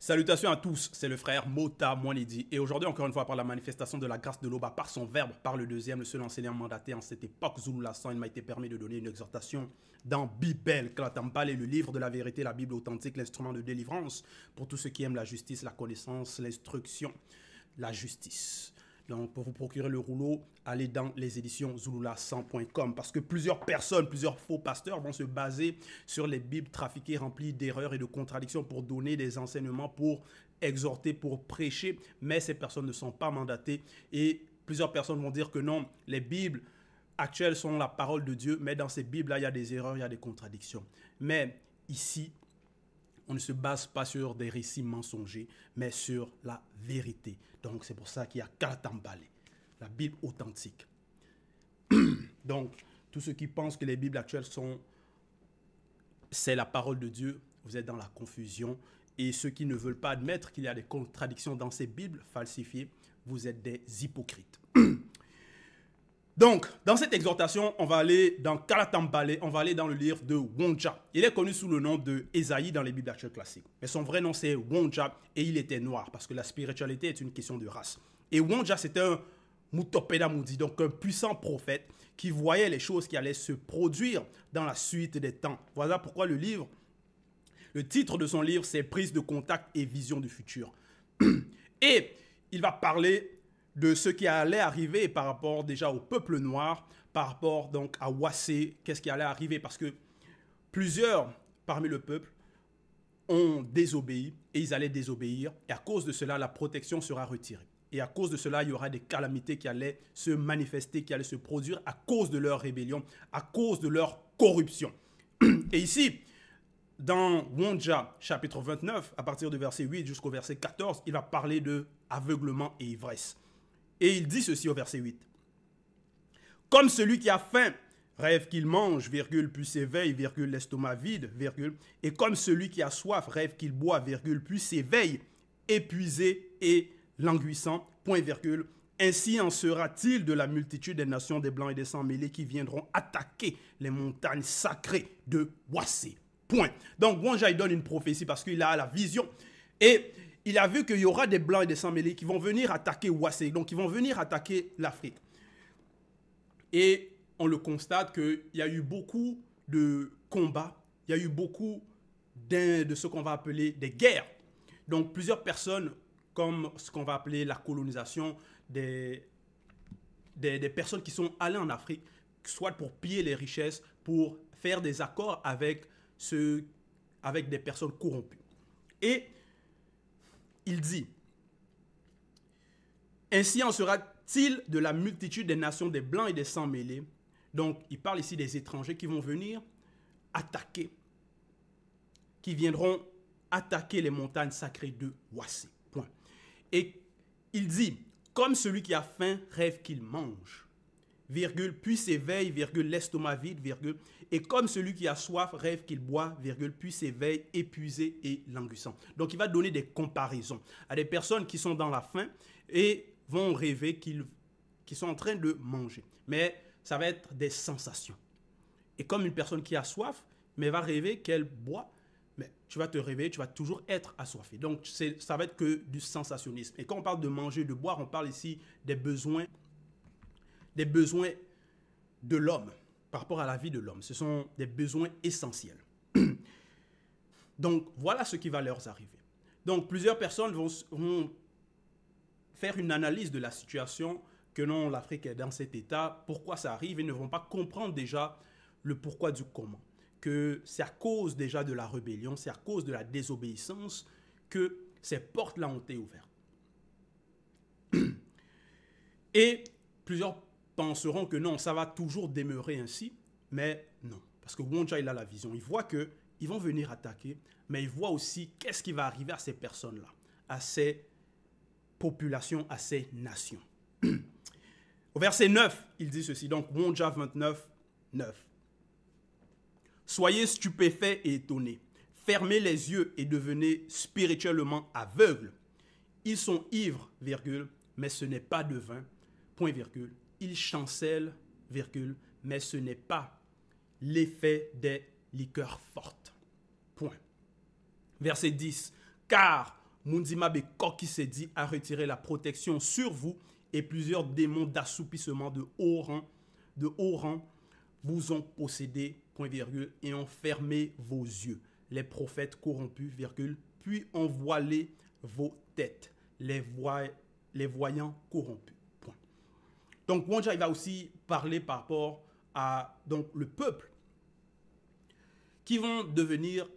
Salutations à tous, c'est le frère Mota Mwanedi. Et aujourd'hui, encore une fois, par la manifestation de la grâce de l'Oba, par son verbe, par le deuxième, le seul enseignant mandaté en cette époque Zulu-Lassan, il m'a été permis de donner une exhortation dans Bible, Kalatambale, le livre de la vérité, la Bible authentique, l'instrument de délivrance, pour tous ceux qui aiment la justice, la connaissance, l'instruction, la justice. Donc, pour vous procurer le rouleau, allez dans les éditions Zulu-Lassan.com parce que plusieurs personnes, plusieurs faux pasteurs vont se baser sur les Bibles trafiquées remplies d'erreurs et de contradictions pour donner des enseignements, pour exhorter, pour prêcher, mais ces personnes ne sont pas mandatées et plusieurs personnes vont dire que non, les Bibles actuelles sont la parole de Dieu, mais dans ces Bibles-là, il y a des erreurs, il y a des contradictions. Mais ici, on ne se base pas sur des récits mensongers, mais sur la vérité. Donc, c'est pour ça qu'il y a Kalatambale, la Bible authentique. Donc, tous ceux qui pensent que les Bibles actuelles c'est la parole de Dieu, vous êtes dans la confusion. Et ceux qui ne veulent pas admettre qu'il y a des contradictions dans ces Bibles falsifiées, vous êtes des hypocrites. Donc, dans cette exhortation, on va aller dans Kalatambale, on va aller dans le livre de Wonja. Il est connu sous le nom de Esaïe dans les Bibles actuelles classiques. Mais son vrai nom, c'est Wonja et il était noir parce que la spiritualité est une question de race. Et Wonja, c'était un Mutopeda Moudi, donc un puissant prophète qui voyait les choses qui allaient se produire dans la suite des temps. Voilà pourquoi le titre de son livre, c'est Prise de contact et vision du futur. Et il va parler de ce qui allait arriver par rapport déjà au peuple noir, par rapport donc à Wassé, qu'est-ce qui allait arriver, parce que plusieurs parmi le peuple ont désobéi et ils allaient désobéir, et à cause de cela, la protection sera retirée. Et à cause de cela, il y aura des calamités qui allaient se manifester, qui allaient se produire à cause de leur rébellion, à cause de leur corruption. Et ici, dans Wonja, chapitre 29, à partir du verset 8 jusqu'au verset 14, il va parler de aveuglement et ivresse. Et il dit ceci au verset 8. Comme celui qui a faim rêve qu'il mange, virgule, puis s'éveille, virgule, l'estomac vide, virgule. Et comme celui qui a soif rêve qu'il boit, virgule, puis s'éveille, épuisé et languissant, point, virgule. Ainsi en sera-t-il de la multitude des nations, des blancs et des sans-mêlés qui viendront attaquer les montagnes sacrées de Wassé. Point. Donc, Wonja, il donne une prophétie parce qu'il a la vision. Et il a vu qu'il y aura des blancs et des sans-mêlés qui vont venir attaquer Wassé. Donc, ils vont venir attaquer l'Afrique. Et on le constate qu'il y a eu beaucoup de combats. Il y a eu beaucoup de ce qu'on va appeler des guerres. Donc, plusieurs personnes, comme ce qu'on va appeler la colonisation, des personnes qui sont allées en Afrique, soit pour piller les richesses, pour faire des accords avec des personnes corrompues. Et il dit, ainsi en sera-t-il de la multitude des nations, des blancs et des sans-mêlés. Donc, il parle ici des étrangers qui vont venir attaquer, qui viendront attaquer les montagnes sacrées de Wassé. Point. Et il dit, comme celui qui a faim rêve qu'il mange, virgule, puis s'éveille, virgule, l'estomac vide, virgule, et comme celui qui a soif rêve qu'il boit, virgule, puis s'éveille, épuisé et languissant. Donc, il va donner des comparaisons à des personnes qui sont dans la faim et vont rêver qu'ils sont en train de manger. Mais ça va être des sensations. Et comme une personne qui a soif, mais va rêver qu'elle boit, mais tu vas te réveiller, tu vas toujours être assoiffé. Donc, ça va être que du sensationnisme. Et quand on parle de manger, de boire, on parle ici des besoins de l'homme, par rapport à la vie de l'homme. Ce sont des besoins essentiels. Donc, voilà ce qui va leur arriver. Donc, plusieurs personnes vont faire une analyse de la situation, que non, l'Afrique est dans cet état, pourquoi ça arrive, et ne vont pas comprendre déjà le pourquoi du comment. Que c'est à cause déjà de la rébellion, c'est à cause de la désobéissance que ces portes-là ont été ouvertes. Et plusieurs penseront que non, ça va toujours demeurer ainsi, mais non. Parce que Wonja, il a la vision. Il voit qu'ils vont venir attaquer, mais il voit aussi qu'est-ce qui va arriver à ces personnes-là, à ces populations, à ces nations. Au verset 9, il dit ceci, donc Wonja 29, 9. Soyez stupéfaits et étonnés. Fermez les yeux et devenez spirituellement aveugles. Ils sont ivres, virgule, mais ce n'est pas de vin, point, virgule. Ils chancellent, virgule, mais ce n'est pas l'effet des liqueurs fortes. Point. Verset 10. Car Mundimabe Koki s'est dit à retirer la protection sur vous et plusieurs démons d'assoupissement de haut rang vous ont possédé, point virgule, et ont fermé vos yeux. Les prophètes corrompus, virgule, puis ont voilé vos têtes, les voyants corrompus. Point. Donc, Wonja, il va aussi parler par rapport à donc, le peuple qui vont devenir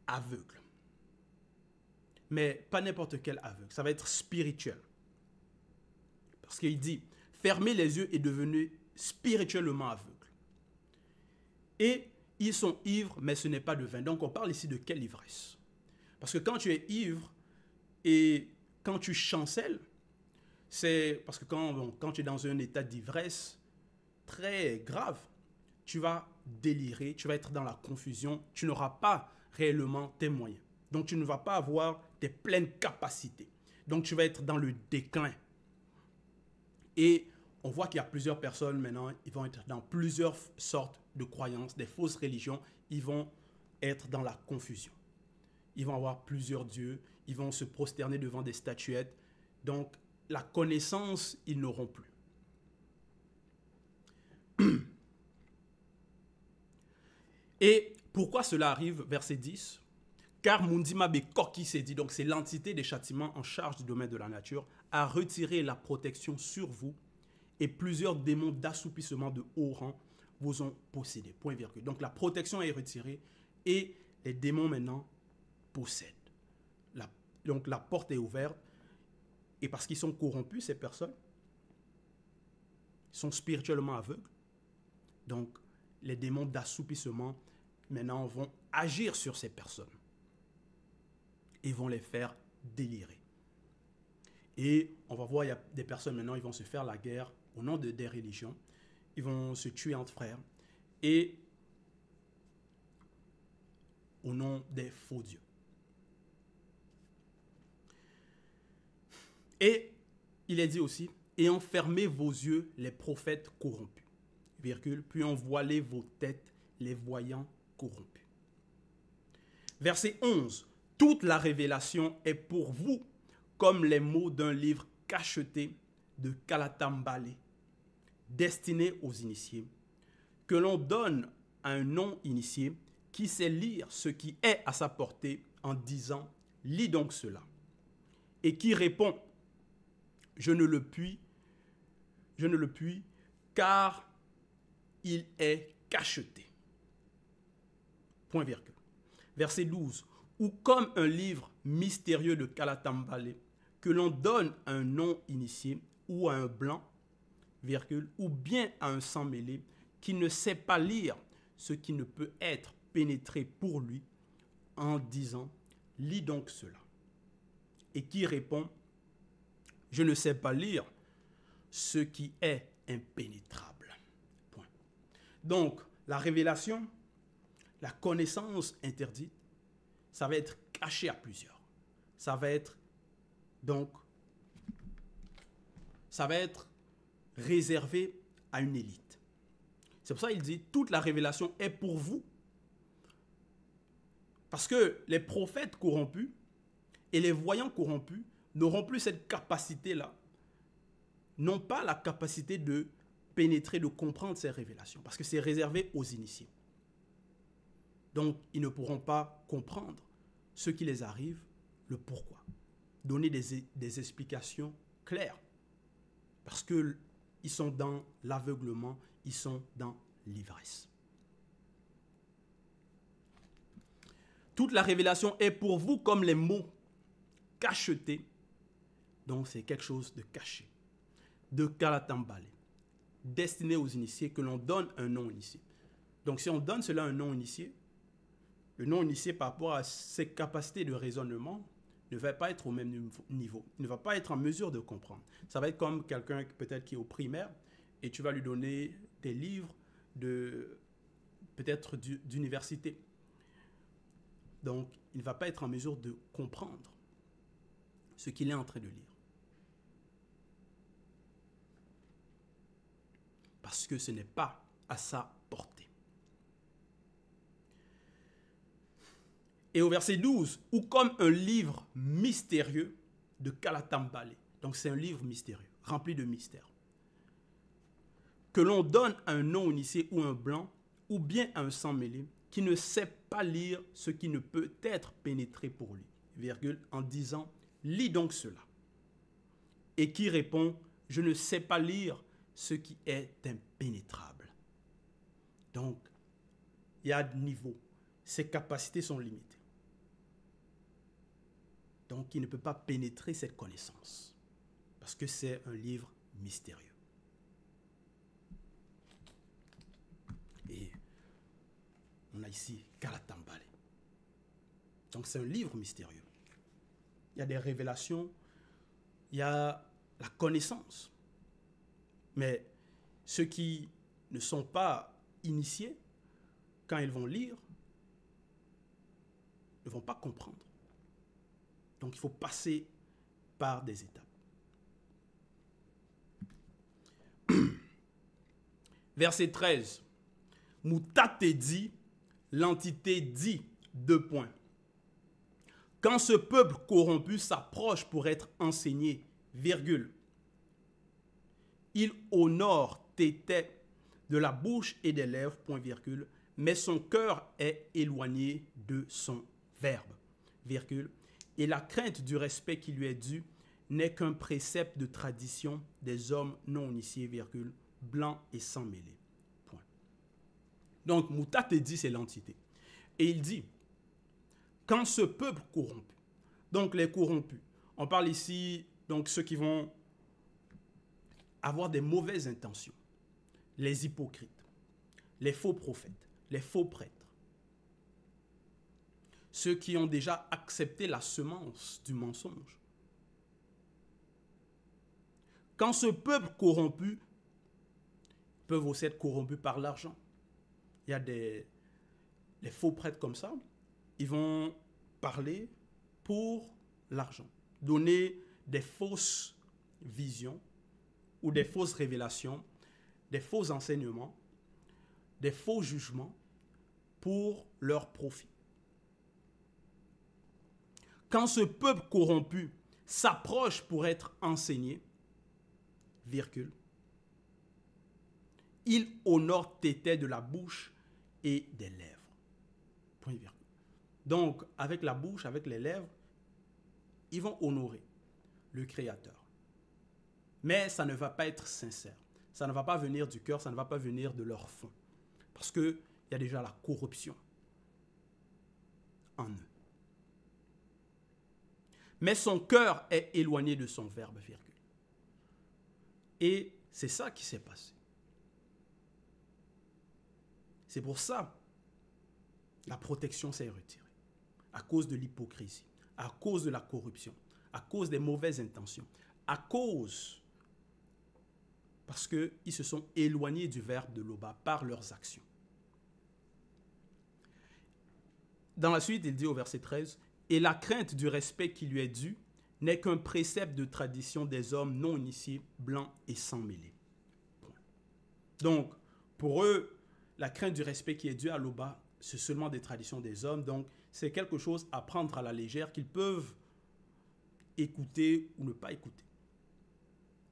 aveugles. Mais pas n'importe quel aveugle, ça va être spirituel. Parce qu'il dit, fermer les yeux est devenu spirituellement aveugle. Et ils sont ivres, mais ce n'est pas de vin. Donc on parle ici de quelle ivresse? Parce que quand tu es ivre et quand tu chancelles, c'est parce que quand tu es dans un état d'ivresse très grave, tu vas délirer, tu vas être dans la confusion, tu n'auras pas réellement tes moyens. Donc tu ne vas pas avoir tes pleines capacités. Donc tu vas être dans le déclin. Et on voit qu'il y a plusieurs personnes maintenant, ils vont être dans plusieurs sortes de croyances, des fausses religions, ils vont être dans la confusion. Ils vont avoir plusieurs dieux, ils vont se prosterner devant des statuettes. Donc la connaissance, ils n'auront plus. Et pourquoi cela arrive? Verset 10. Car Mundimabe Koki s'est dit, donc c'est l'entité des châtiments en charge du domaine de la nature, a retiré la protection sur vous et plusieurs démons d'assoupissement de haut rang vous ont possédé. Point virgule. Donc la protection est retirée et les démons maintenant possèdent. Donc la porte est ouverte et parce qu'ils sont corrompus, ces personnes sont spirituellement aveugles. Donc les démons d'assoupissement maintenant vont agir sur ces personnes et vont les faire délirer. Et on va voir, il y a des personnes maintenant, ils vont se faire la guerre au nom des religions. Ils vont se tuer entre frères. Et au nom des faux dieux. Et il est dit aussi, et enfermez vos yeux les prophètes corrompus, virgule, puis envoilez vos têtes les voyants corrompus. Verset 11. Toute la révélation est pour vous comme les mots d'un livre cacheté de Kalatambale, destiné aux initiés, que l'on donne à un non-initié qui sait lire ce qui est à sa portée en disant « Lis donc cela » et qui répond « Je ne le puis, car il est cacheté. » Point virgule. Verset 12. Ou comme un livre mystérieux de Kalatambale que l'on donne à un non-initié ou à un blanc, virgule, ou bien à un sans-mêlé qui ne sait pas lire ce qui ne peut être pénétré pour lui en disant « Lis donc cela » et qui répond « Je ne sais pas lire ce qui est impénétrable. » Point. Donc, la révélation, la connaissance interdite, ça va être caché à plusieurs. Ça va être réservé à une élite. C'est pour ça qu'il dit, toute la révélation est pour vous. Parce que les prophètes corrompus et les voyants corrompus n'auront plus cette capacité-là, n'ont pas la capacité de pénétrer, de comprendre ces révélations, parce que c'est réservé aux initiés. Donc, ils ne pourront pas comprendre ce qui les arrive, le pourquoi. Donner des explications claires. Parce qu'ils sont dans l'aveuglement, ils sont dans l'ivresse. Toute la révélation est pour vous comme les mots cachetés. Donc, c'est quelque chose de caché. De Kalatambale. Destiné aux initiés, que l'on donne un non-initié. Donc, si on donne cela à un non-initié, le non-initié, par rapport à ses capacités de raisonnement, ne va pas être au même niveau. Il ne va pas être en mesure de comprendre. Ça va être comme quelqu'un peut-être qui est au primaire et tu vas lui donner des livres peut-être d'université. Donc, il ne va pas être en mesure de comprendre ce qu'il est en train de lire. Parce que ce n'est pas à sa portée. Et au verset 12, ou comme un livre mystérieux de Kalatambale. Donc c'est un livre mystérieux, rempli de mystères. Que l'on donne à un non-initié ou un blanc, ou bien à un sans-mêlé, qui ne sait pas lire ce qui ne peut être pénétré pour lui, virgule, en disant, lis donc cela. Et qui répond, je ne sais pas lire ce qui est impénétrable. Donc, il y a des niveaux. Ses capacités sont limitées. Donc, il ne peut pas pénétrer cette connaissance. Parce que c'est un livre mystérieux. Et on a ici Kalatambale. Donc, c'est un livre mystérieux. Il y a des révélations, il y a la connaissance. Mais ceux qui ne sont pas initiés, quand ils vont lire, ne vont pas comprendre. Donc il faut passer par des étapes. Verset 13. Moutate dit, l'entité dit, 2 points. Quand ce peuple corrompu s'approche pour être enseigné, virgule, il honore Tété de la bouche et des lèvres, point virgule, mais son cœur est éloigné de son verbe, virgule, et la crainte du respect qui lui est dû n'est qu'un précepte de tradition des hommes non initiés, virgule, blancs et sans mêlée, point. Donc, Moutate dit, c'est l'entité. Et il dit, quand ce peuple corrompu, donc les corrompus, on parle ici, donc ceux qui vont avoir des mauvaises intentions, les hypocrites, les faux prophètes, les faux prêtres, ceux qui ont déjà accepté la semence du mensonge. Quand ce peuple corrompu peuvent aussi être corrompus par l'argent. Il y a les faux prêtres comme ça, ils vont parler pour l'argent, donner des fausses visions ou des fausses révélations, des faux enseignements, des faux jugements pour leur profit. Quand ce peuple corrompu s'approche pour être enseigné, virgule, il honore Tété de la bouche et des lèvres. Point virgule. Donc, avec la bouche, avec les lèvres, ils vont honorer le Créateur. Mais ça ne va pas être sincère. Ça ne va pas venir du cœur, ça ne va pas venir de leur fond. Parce qu'il y a déjà la corruption en eux. Mais son cœur est éloigné de son verbe, virgule. Et c'est ça qui s'est passé. C'est pour ça que la protection s'est retirée. À cause de l'hypocrisie, à cause de la corruption, à cause des mauvaises intentions, à cause, parce qu'ils se sont éloignés du verbe de Loba par leurs actions. Dans la suite, il dit au verset 13, « Et la crainte du respect qui lui est dû n'est qu'un précepte de tradition des hommes non initiés, blancs et sans mêlée. » Donc, pour eux, la crainte du respect qui est due à Loba, c'est seulement des traditions des hommes. Donc, c'est quelque chose à prendre à la légère qu'ils peuvent écouter ou ne pas écouter.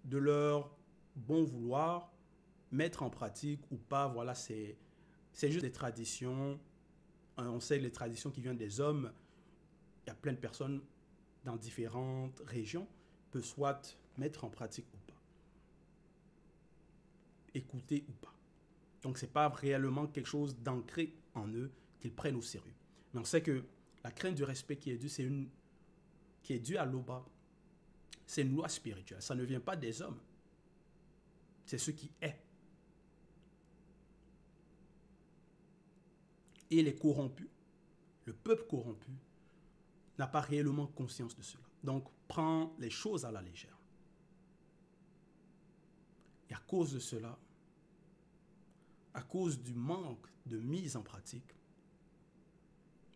De leur bon vouloir, mettre en pratique ou pas, voilà, c'est juste des traditions. On sait les traditions qui viennent des hommes. Il y a plein de personnes dans différentes régions peuvent soit mettre en pratique ou pas. Écouter ou pas. Donc, ce n'est pas réellement quelque chose d'ancré en eux qu'ils prennent au sérieux. Mais on sait que la crainte du respect qui est due, qui est due à Loba, c'est une loi spirituelle. Ça ne vient pas des hommes. C'est ce qui est. Et les corrompus, le peuple corrompu, n'a pas réellement conscience de cela. Donc, prend les choses à la légère. Et à cause de cela, à cause du manque de mise en pratique,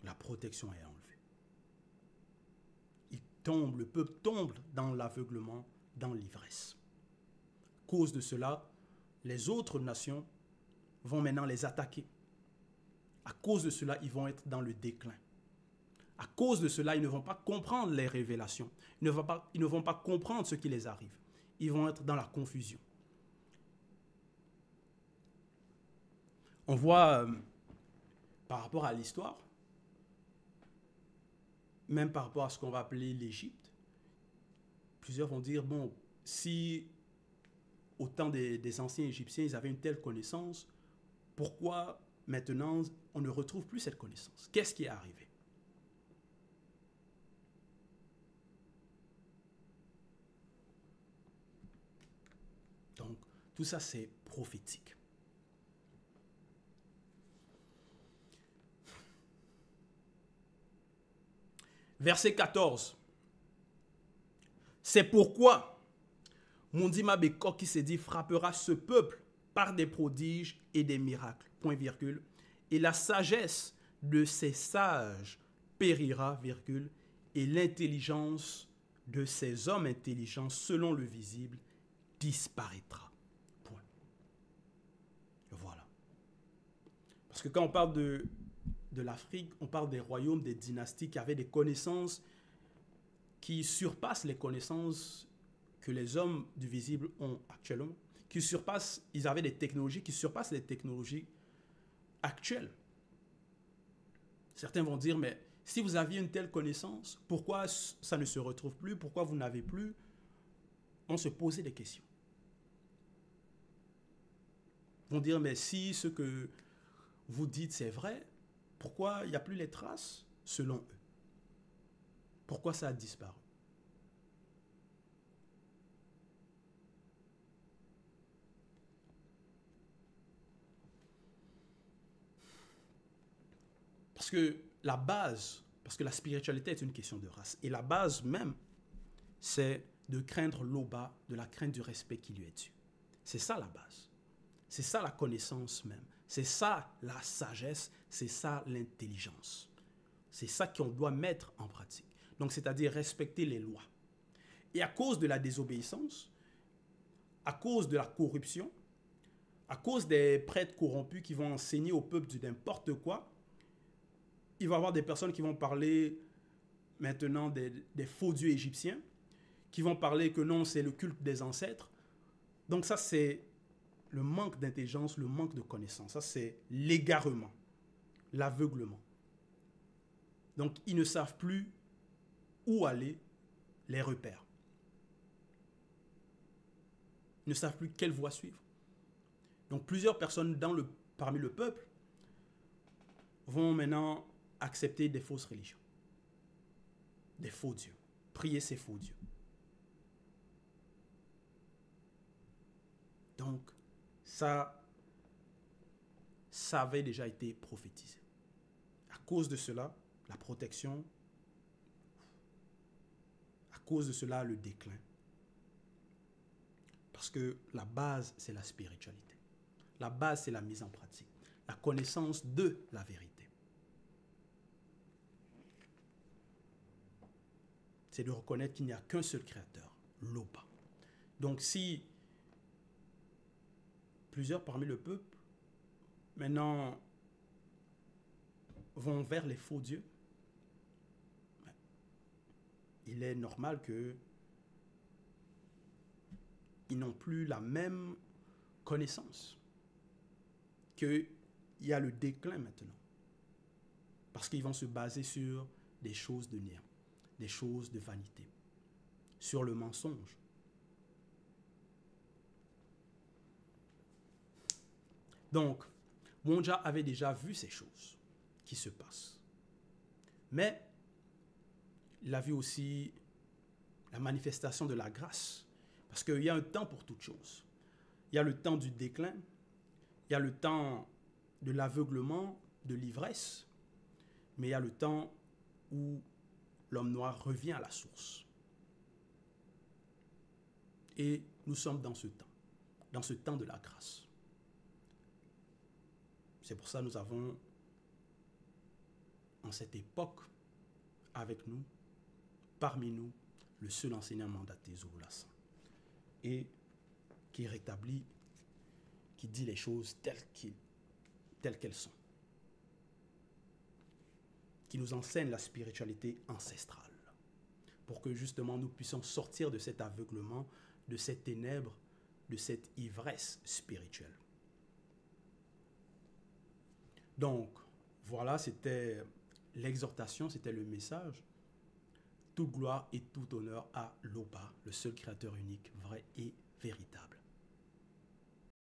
la protection est enlevée. Le peuple tombe dans l'aveuglement, dans l'ivresse. À cause de cela, les autres nations vont maintenant les attaquer. À cause de cela, ils vont être dans le déclin. À cause de cela, ils ne vont pas comprendre les révélations. Ils ne vont pas comprendre ce qui les arrive. Ils vont être dans la confusion. On voit, par rapport à l'histoire, même par rapport à ce qu'on va appeler l'Égypte, plusieurs vont dire, bon, si au temps des anciens Égyptiens, ils avaient une telle connaissance, pourquoi maintenant on ne retrouve plus cette connaissance? Qu'est-ce qui est arrivé? Donc, tout ça, c'est prophétique. Verset 14. C'est pourquoi Mondima Beko qui s'est dit frappera ce peuple par des prodiges et des miracles. Point virgule. Et la sagesse de ces sages périra, virgule, et l'intelligence de ces hommes intelligents selon le visible disparaîtra. Point. Voilà. Parce que quand on parle de l'Afrique, on parle des royaumes, des dynasties qui avaient des connaissances qui surpassent les connaissances que les hommes du visible ont actuellement, ils avaient des technologies qui surpassent les technologies actuelles. Certains vont dire, mais si vous aviez une telle connaissance, pourquoi ça ne se retrouve plus? Pourquoi vous n'avez plus? On se posait des questions. Ils vont dire, mais si ce que vous dites c'est vrai, pourquoi il n'y a plus les traces selon eux? Pourquoi ça a disparu? Parce que la spiritualité est une question de race. Et la base même, c'est de craindre l'Oba, de la crainte du respect qui lui est dû. C'est ça la base. C'est ça la connaissance même. C'est ça la sagesse. C'est ça l'intelligence. C'est ça qu'on doit mettre en pratique. Donc, c'est-à-dire respecter les lois. Et à cause de la désobéissance, à cause de la corruption, à cause des prêtres corrompus qui vont enseigner au peuple du n'importe quoi, il va y avoir des personnes qui vont parler maintenant des faux dieux égyptiens, qui vont parler que non, c'est le culte des ancêtres. Donc ça, c'est le manque d'intelligence, le manque de connaissance. Ça, c'est l'égarement, l'aveuglement. Donc, ils ne savent plus où aller, les repères. Ils ne savent plus quelle voie suivre. Donc, plusieurs personnes parmi le peuple vont maintenant accepter des fausses religions, des faux dieux, prier ces faux dieux. Donc, ça avait déjà été prophétisé. À cause de cela, la protection, à cause de cela, le déclin. Parce que la base, c'est la spiritualité. La base, c'est la mise en pratique, la connaissance de la vérité. C'est de reconnaître qu'il n'y a qu'un seul créateur, l'Oba. Donc si plusieurs parmi le peuple, maintenant, vont vers les faux dieux, il est normal qu'ils n'ont plus la même connaissance, qu'il y a le déclin maintenant. Parce qu'ils vont se baser sur des choses de néant, des choses de vanité, sur le mensonge. Donc, Wonja avait déjà vu ces choses qui se passent. Mais il a vu aussi la manifestation de la grâce. Parce qu'il y a un temps pour toute chose. Il y a le temps du déclin, il y a le temps de l'aveuglement, de l'ivresse, mais il y a le temps où l'homme noir revient à la source. Et nous sommes dans ce temps de la grâce. C'est pour ça que nous avons, en cette époque, avec nous, parmi nous, le seul enseignant mandaté, Zorolassan, et qui rétablit, qui dit les choses telles qu'elles sont. qui nous enseigne la spiritualité ancestrale, pour que justement nous puissions sortir de cet aveuglement, de cette ténèbre, de cette ivresse spirituelle. Donc, voilà, c'était l'exhortation, c'était le message. Toute gloire et tout honneur à l'Oba, le seul créateur unique, vrai et véritable.